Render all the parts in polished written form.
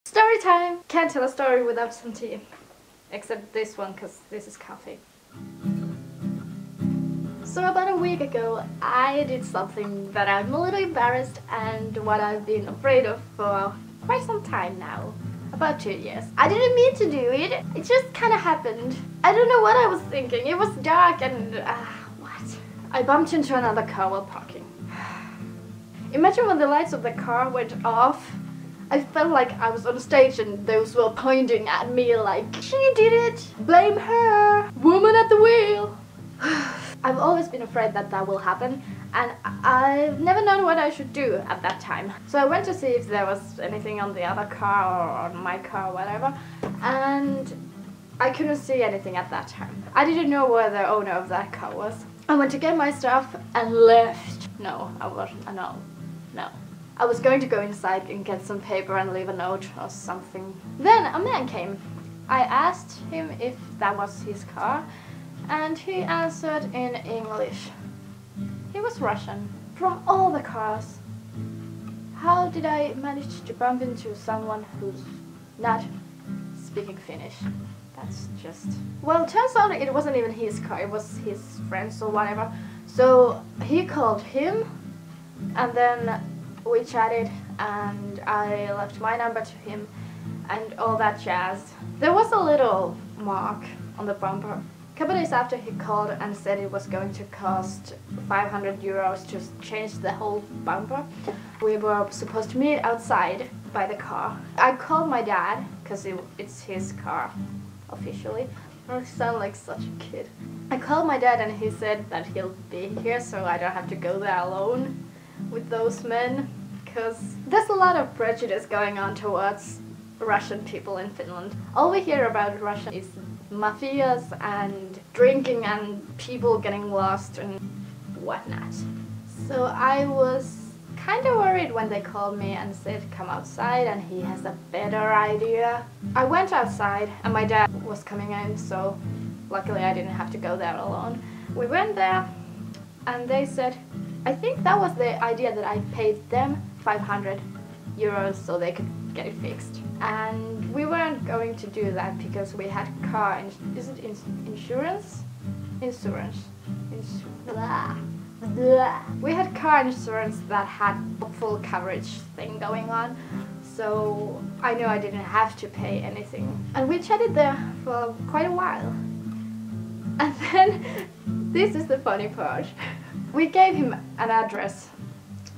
Story time! Can't tell a story without some tea. Except this one, because this is coffee. So about a week ago, I did something that I'm a little embarrassed and what I've been afraid of for quite some time now. About 2 years. I didn't mean to do it, it just kinda happened. I don't know what I was thinking, it was dark and... what? I bumped into another car while parking. Imagine when the lights of the car went off. I felt like I was on stage and those were pointing at me like, she did it! Blame her! Woman at the wheel! I've always been afraid that that will happen, and I've never known what I should do at that time. So I went to see if there was anything on the other car or on my car or whatever, and I couldn't see anything at that time. I didn't know where the owner of that car was. I went to get my stuff and left. No, I wasn't. No. I was going to go inside and get some paper and leave a note or something. Then a man came. I asked him if that was his car, and he answered in English. He was Russian. From all the cars, how did I manage to bump into someone who's not speaking Finnish? That's just... Well, turns out it wasn't even his car, it was his friend's or whatever. So he called him, and then we chatted, and I left my number to him and all that jazz. There was a little mark on the bumper. A couple days after he called and said it was going to cost 500 euros to change the whole bumper. We were supposed to meet outside by the car. I called my dad, because it's his car, officially. I sound like such a kid. I called my dad and he said that he'll be here so I don't have to go there alone with those men, because there's a lot of prejudice going on towards Russian people in Finland. All we hear about Russia is mafias and drinking and people getting lost and whatnot. So I was kind of worried when they called me and said come outside and he has a better idea. I went outside and my dad was coming in, so luckily I didn't have to go there alone. We went there and they said, I think that was the idea, that I paid them 500 euros so they could get it fixed. And we weren't going to do that because we had car insurance? We had car insurance that had a full coverage thing going on, so I knew I didn't have to pay anything. And we chatted there for quite a while. And then, this is the funny part. We gave him an address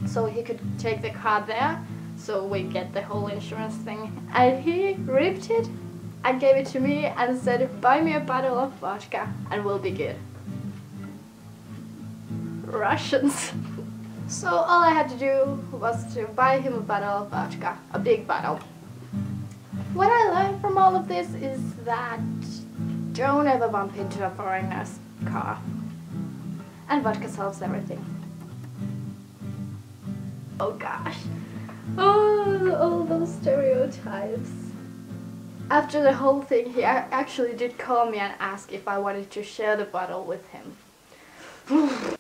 so he could take the car there, so we get the whole insurance thing. And he ripped it and gave it to me and said, buy me a bottle of vodka and we'll be good. Russians. So all I had to do was to buy him a bottle of vodka, a big bottle. What I learned from all of this is that don't ever bump into a foreigner's car. And vodka solves everything. Oh gosh. Oh, all those stereotypes. After the whole thing, he actually did call me and ask if I wanted to share the bottle with him.